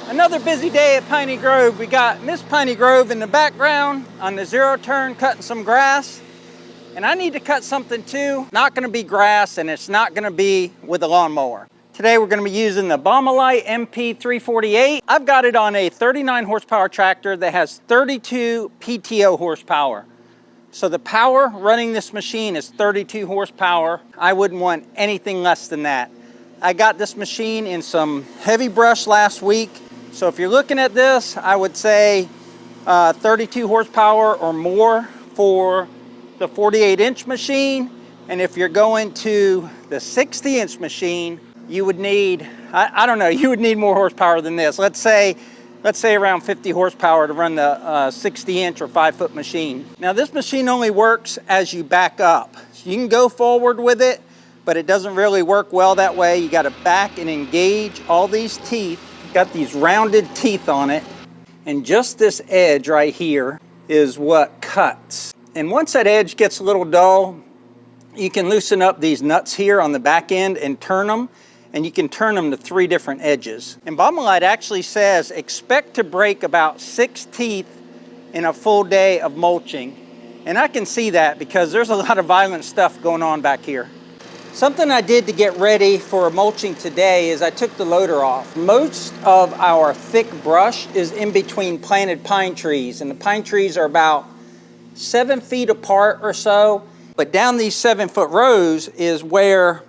Another busy day at Piney Grove. We got Miss Piney Grove in the background on the zero turn cutting some grass. And I need to cut something too. Not gonna be grass, and it's not gonna be with a lawnmower. Today we're gonna be using the Baumalight MP348. I've got it on a 39 horsepower tractor that has 32 PTO horsepower. So the power running this machine is 32 horsepower. I wouldn't want anything less than that. I got this machine in some heavy brush last week. So if you're looking at this, I would say 32 horsepower or more for the 48-inch machine. And if you're going to the 60-inch machine, you would need, I don't know, you would need more horsepower than this. Let's say around 50 horsepower to run the 60-inch or 5-foot machine. Now this machine only works as you back up. So you can go forward with it, but it doesn't really work well that way. You got to back and engage all these teeth. Got these rounded teeth on it. And just this edge right here is what cuts. And once that edge gets a little dull, you can loosen up these nuts here on the back end and turn them. And you can turn them to 3 different edges. And Baumalight actually says expect to break about 6 teeth in a full day of mulching. And I can see that because there's a lot of violent stuff going on back here. Something I did to get ready for mulching today is I took the loader off. Most of our thick brush is in between planted pine trees, and the pine trees are about 7 feet apart or so. But down these 7-foot rows is where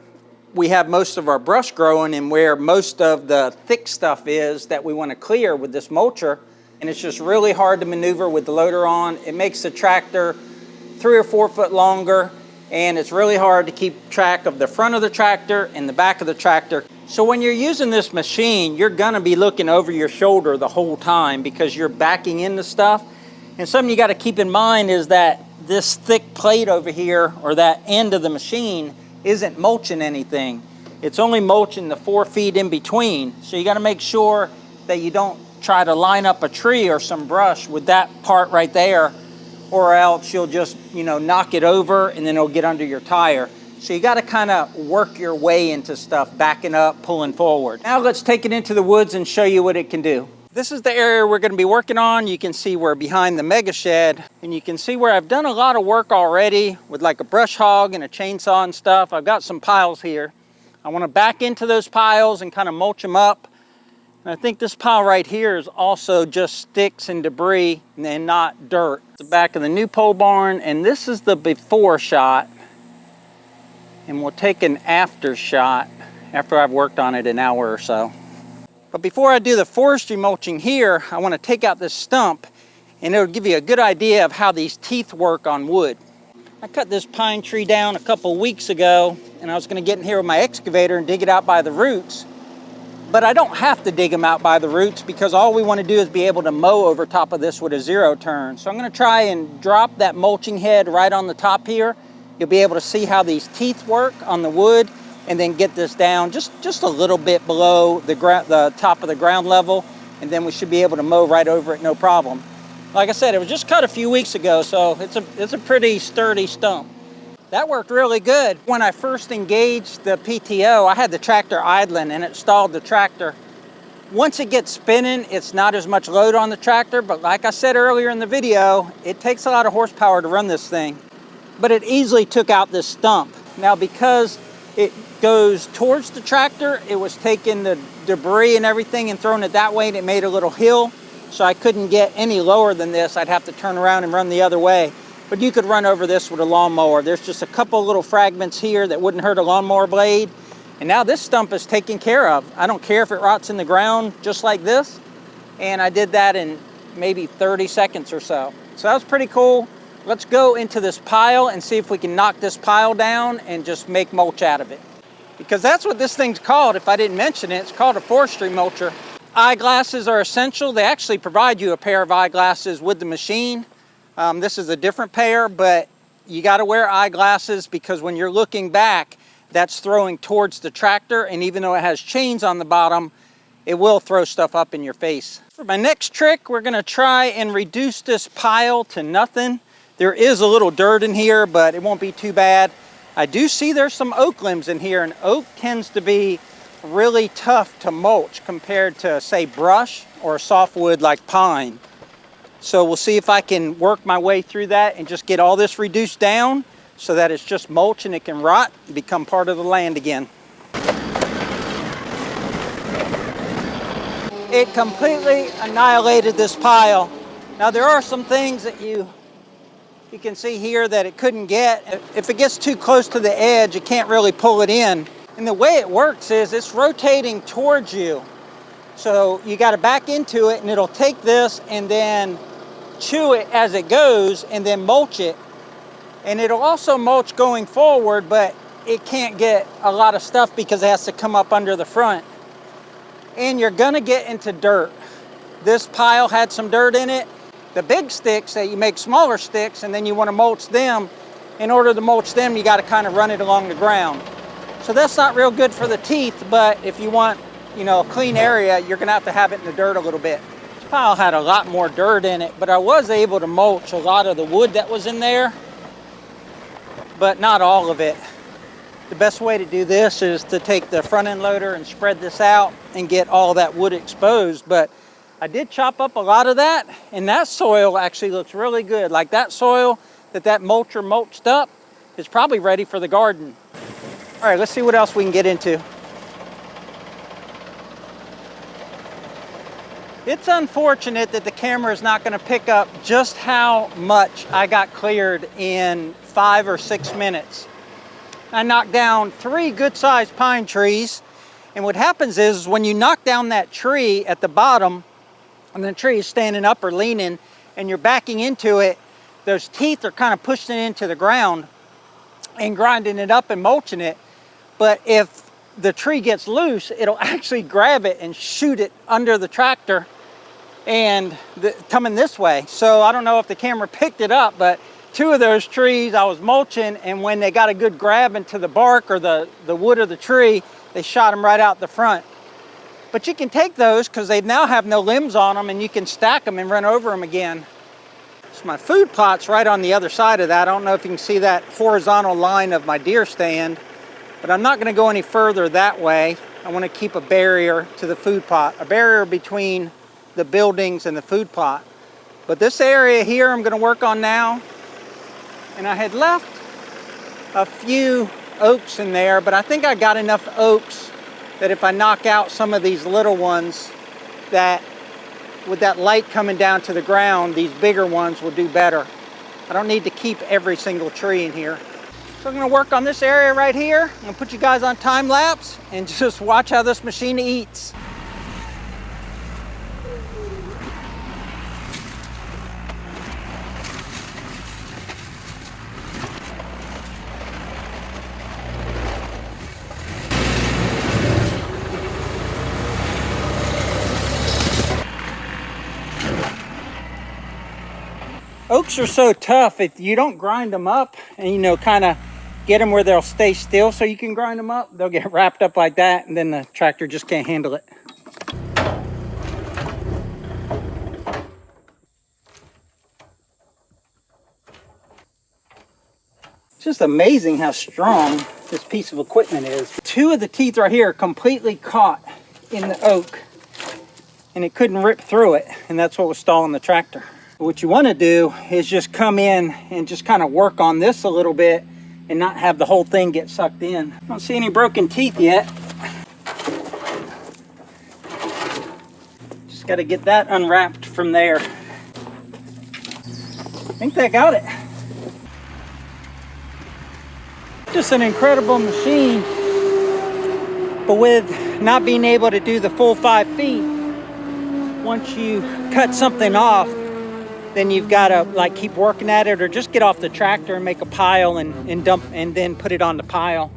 we have most of our brush growing and where most of the thick stuff is that we want to clear with this mulcher. And it's just really hard to maneuver with the loader on. It makes the tractor 3 or 4 foot longer, and it's really hard to keep track of the front of the tractor and the back of the tractor. So when you're using this machine, you're gonna be looking over your shoulder the whole time because you're backing into stuff. And something you gotta keep in mind is that this thick plate over here, or that end of the machine, isn't mulching anything. It's only mulching the 4 feet in between. So you gotta make sure that you don't try to line up a tree or some brush with that part right there, or else you'll just, knock it over and then it'll get under your tire. So you gotta kinda work your way into stuff, backing up, pulling forward. Now let's take it into the woods and show you what it can do. This is the area we're gonna be working on. You can see we're behind the mega shed, and you can see where I've done a lot of work already with like a brush hog and a chainsaw and stuff. I've got some piles here. I wanna back into those piles and kind of mulch them up. And I think this pile right here is also just sticks and debris and not dirt. The back of the new pole barn, and this is the before shot. And we'll take an after shot after I've worked on it an hour or so. But before I do the forestry mulching here, I want to take out this stump, and it'll give you a good idea of how these teeth work on wood. I cut this pine tree down a couple weeks ago, and I was going to get in here with my excavator and dig it out by the roots. But I don't have to dig them out by the roots because all we want to do is be able to mow over top of this with a zero turn. So I'm going to try and drop that mulching head right on the top here. You'll be able to see how these teeth work on the wood, and then get this down just a little bit below the top of the ground level, and then we should be able to mow right over it, no problem. Like I said, it was just cut a few weeks ago, so it's a pretty sturdy stump. That worked really good. When I first engaged the PTO, I had the tractor idling and it stalled the tractor. Once it gets spinning, it's not as much load on the tractor, but like I said earlier in the video, it takes a lot of horsepower to run this thing. But it easily took out this stump. Now because it goes towards the tractor, it was taking the debris and everything and throwing it that way, and it made a little hill. So I couldn't get any lower than this. I'd have to turn around and run the other way. But you could run over this with a lawnmower. There's just a couple little fragments here that wouldn't hurt a lawnmower blade. And now this stump is taken care of. I don't care if it rots in the ground just like this. And I did that in maybe 30 seconds or so. So that was pretty cool. Let's go into this pile and see if we can knock this pile down and just make mulch out of it. Because that's what this thing's called. If I didn't mention it, it's called a forestry mulcher. Eyeglasses are essential. They actually provide you a pair of eyeglasses with the machine. This is a different pair, but you got to wear eyeglasses because when you're looking back, that's throwing towards the tractor, and even though it has chains on the bottom, it will throw stuff up in your face. For my next trick, we're going to try and reduce this pile to nothing. There is a little dirt in here, but it won't be too bad. I do see there's some oak limbs in here, and oak tends to be really tough to mulch compared to, say, brush or softwood like pine. So we'll see if I can work my way through that and just get all this reduced down so that it's just mulch and it can rot and become part of the land again. It completely annihilated this pile. Now there are some things that you can see here that it couldn't get. If it gets too close to the edge, it can't really pull it in. And the way it works is it's rotating towards you. So you got to back into it and it'll take this and then chew it as it goes and then mulch it. And it'll also mulch going forward, but it can't get a lot of stuff because it has to come up under the front. And you're gonna get into dirt. This pile had some dirt in it. The big sticks, that you make smaller sticks and then you want to mulch them. In order to mulch them, you got to kind of run it along the ground. So that's not real good for the teeth, but if you want, you know, a clean area, you're gonna have to have it in the dirt a little bit. This pile had a lot more dirt in it, but I was able to mulch a lot of the wood that was in there, but not all of it. The best way to do this is to take the front end loader and spread this out and get all that wood exposed. But I did chop up a lot of that, and that soil actually looks really good. Like that soil that mulcher mulched up is probably ready for the garden. All right, let's see what else we can get into. It's unfortunate that the camera is not going to pick up just how much I got cleared in 5 or 6 minutes. I knocked down 3 good-sized pine trees, and what happens is when you knock down that tree at the bottom, and the tree is standing up or leaning, and you're backing into it, those teeth are kind of pushing it into the ground and grinding it up and mulching it. But if the tree gets loose, it'll actually grab it and shoot it under the tractor and coming this way. So I don't know if the camera picked it up, but 2 of those trees I was mulching, and when they got a good grab into the bark or the wood of the tree, they shot them right out the front. But you can take those because they now have no limbs on them, and you can stack them and run over them again. So my food plot's right on the other side of that. I don't know if you can see that horizontal line of my deer stand, but I'm not going to go any further that way. I want to keep a barrier to the food plot, a barrier between the buildings and the food plot. But this area here I'm going to work on now. And I had left a few oaks in there, but I think I got enough oaks that if I knock out some of these little ones, that with that light coming down to the ground, these bigger ones will do better. I don't need to keep every single tree in here. So I'm gonna work on this area right here. I'm gonna put you guys on time lapse and just watch how this machine eats. Oaks are so tough, if you don't grind them up and, you know, kind of get them where they'll stay still so you can grind them up, they'll get wrapped up like that, and then the tractor just can't handle it. It's just amazing how strong this piece of equipment is. 2 of the teeth right here are completely caught in the oak, and it couldn't rip through it, and that's what was stalling the tractor. What you want to do is just come in and just kind of work on this a little bit and not have the whole thing get sucked in. I don't see any broken teeth yet. Just got to get that unwrapped from there. I think they got it. Just an incredible machine, but with not being able to do the full 5 feet, once you cut something off, then you've got to like keep working at it, or just get off the tractor and make a pile and dump, and then put it on the pile.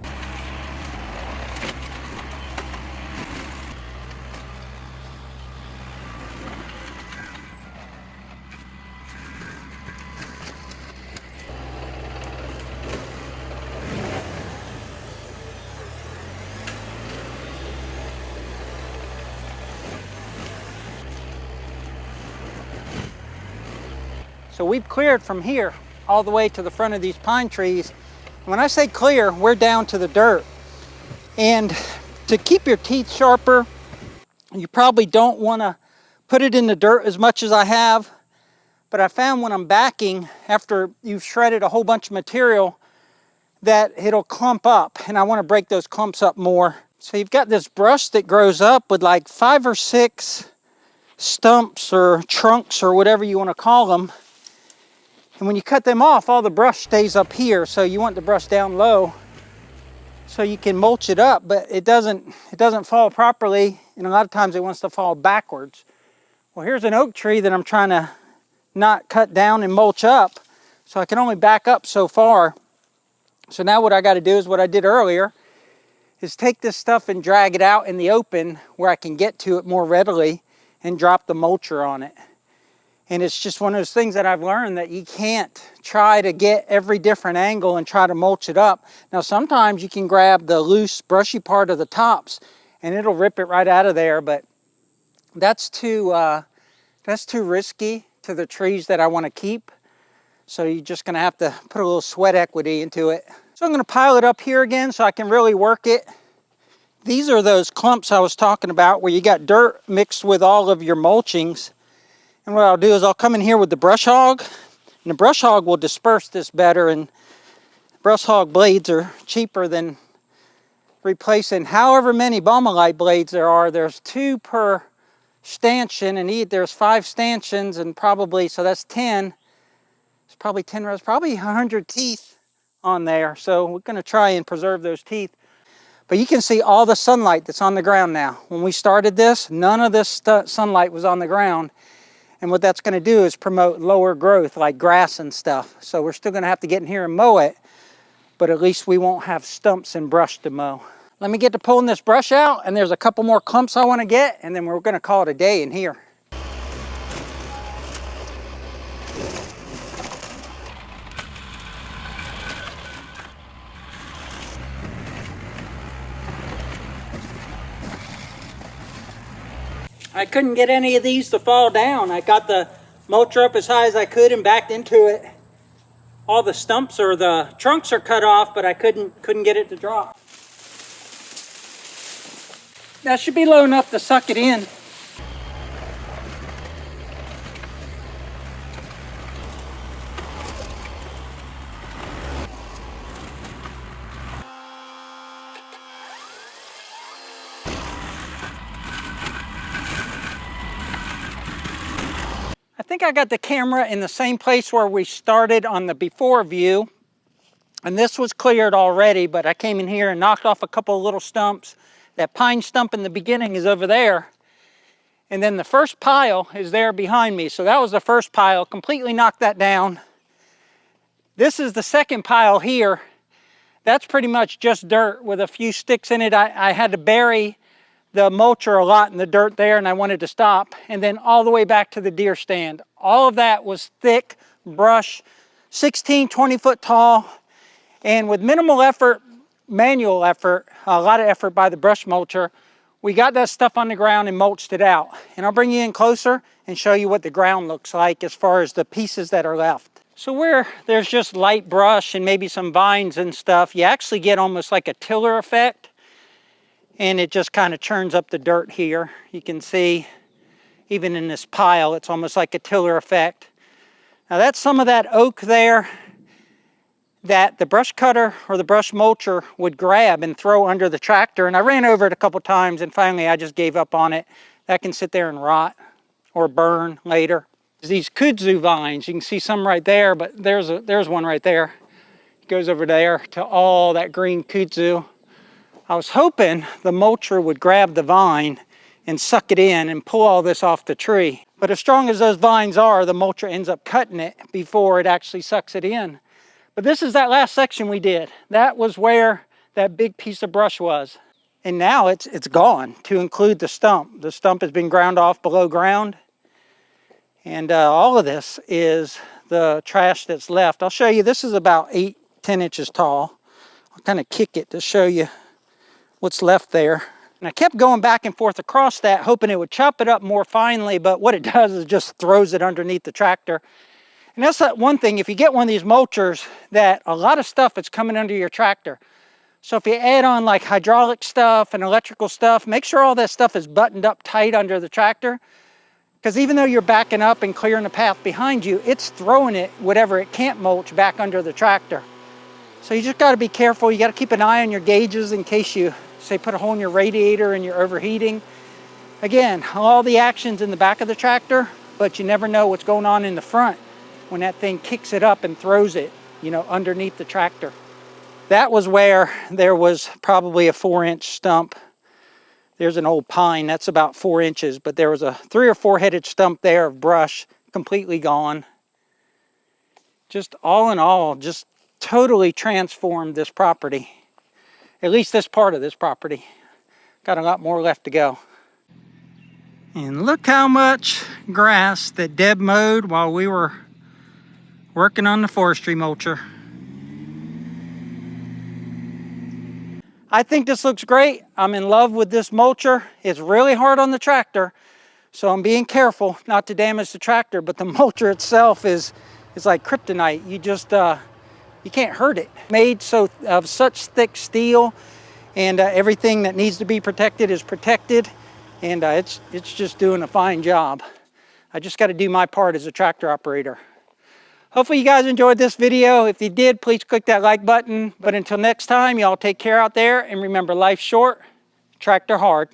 So we've cleared from here all the way to the front of these pine trees. When I say clear, we're down to the dirt. And To keep your teeth sharper, you probably don't want to put it in the dirt as much as I have, but I found when I'm backing, after you've shredded a whole bunch of material, that it'll clump up, and I want to break those clumps up more. So you've got this brush that grows up with like 5 or 6 stumps or trunks or whatever you want to call them. And when you cut them off, all the brush stays up here, so you want the brush down low so you can mulch it up, but it doesn't fall properly, and a lot of times it wants to fall backwards. Well, here's an oak tree that I'm trying to not cut down and mulch up, so I can only back up so far. So now what I got to do is what I did earlier, is take this stuff and drag it out in the open where I can get to it more readily and drop the mulcher on it. And it's just one of those things that I've learned, that you can't try to get every different angle and try to mulch it up. Now sometimes you can grab the loose brushy part of the tops and it'll rip it right out of there, but that's too risky to the trees that I want to keep. So you're just going to have to put a little sweat equity into it. So I'm going to pile it up here again so I can really work it. These are those clumps I was talking about where you got dirt mixed with all of your mulchings. And what I'll do is I'll come in here with the brush hog, and the brush hog will disperse this better, and brush hog blades are cheaper than replacing however many Baumalight blades there are. There's 2 per stanchion, and there's 5 stanchions, and probably, so that's 10. It's probably 10 rows, probably 100 teeth on there. So we're going to try and preserve those teeth. But you can see all the sunlight that's on the ground now. When we started this, none of this sunlight was on the ground. And what that's going to do is promote lower growth like grass and stuff. So we're still going to have to get in here and mow it, but at least we won't have stumps and brush to mow. Let me get to pulling this brush out, and there's a couple more clumps I want to get, and then we're going to call it a day in here. I couldn't get any of these to fall down. I got the mulcher up as high as I could and backed into it. All the stumps or the trunks are cut off, but I couldn't get it to drop. That should be low enough to suck it in. I think I got the camera in the same place where we started on the before view, and this was cleared already, but I came in here and knocked off a couple of little stumps. That pine stump in the beginning is over there, and then the first pile is there behind me. So that was the first pile, completely knocked that down. This is the second pile here. That's pretty much just dirt with a few sticks in it. I had to bury the mulcher a lot in the dirt there, and I wanted to stop. And then all the way back to the deer stand. All of that was thick brush, 16, 20 foot tall, and with minimal effort, manual effort, a lot of effort by the brush mulcher, we got that stuff on the ground and mulched it out. And I'll bring you in closer and show you what the ground looks like as far as the pieces that are left. So where there's just light brush and maybe some vines and stuff, you actually get almost like a tiller effect. And it just kind of churns up the dirt here. You can see, even in this pile, it's almost like a tiller effect. Now that's some of that oak there that the brush cutter or the brush mulcher would grab and throw under the tractor. And I ran over it a couple times, and finally I just gave up on it. That can sit there and rot or burn later. These kudzu vines, you can see some right there, but there's one right there. It goes over there to all that green kudzu. I was hoping the mulcher would grab the vine and suck it in and pull all this off the tree. But as strong as those vines are, the mulcher ends up cutting it before it actually sucks it in. But this is that last section we did. That was where that big piece of brush was. And now it's gone, to include the stump. The stump has been ground off below ground. And all of this is the trash that's left. I'll show you, this is about 8-10 inches tall. I'll kind of kick it to show you what's left there. And I kept going back and forth across that, hoping it would chop it up more finely, but what it does is just throws it underneath the tractor. And that's that one thing, if you get one of these mulchers, that a lot of stuff is coming under your tractor. So if you add on like hydraulic stuff and electrical stuff, make sure all that stuff is buttoned up tight under the tractor. Because even though you're backing up and clearing the path behind you, it's throwing it, whatever it can't mulch, back under the tractor. So you just got to be careful. You got to keep an eye on your gauges in case you, say, put a hole in your radiator and you're overheating. Again, all the action's in the back of the tractor, but you never know what's going on in the front when that thing kicks it up and throws it, you know, underneath the tractor. That was where there was probably a 4-inch stump. There's an old pine, that's about 4 inches, but there was a 3 or 4 headed stump there of brush, completely gone. Just all in all, just totally transformed this property. At least this part of this property. Got a lot more left to go. And look how much grass that Deb mowed while we were working on the forestry mulcher. I think this looks great. I'm in love with this mulcher. It's really hard on the tractor, so I'm being careful not to damage the tractor, but the mulcher itself is like kryptonite. You just, you can't hurt it. Made so of such thick steel, and everything that needs to be protected is protected, and it's just doing a fine job. I just got to do my part as a tractor operator. Hopefully you guys enjoyed this video. If you did, please click that like button. But until next time, y'all take care out there, and remember, life's short, tractor hard.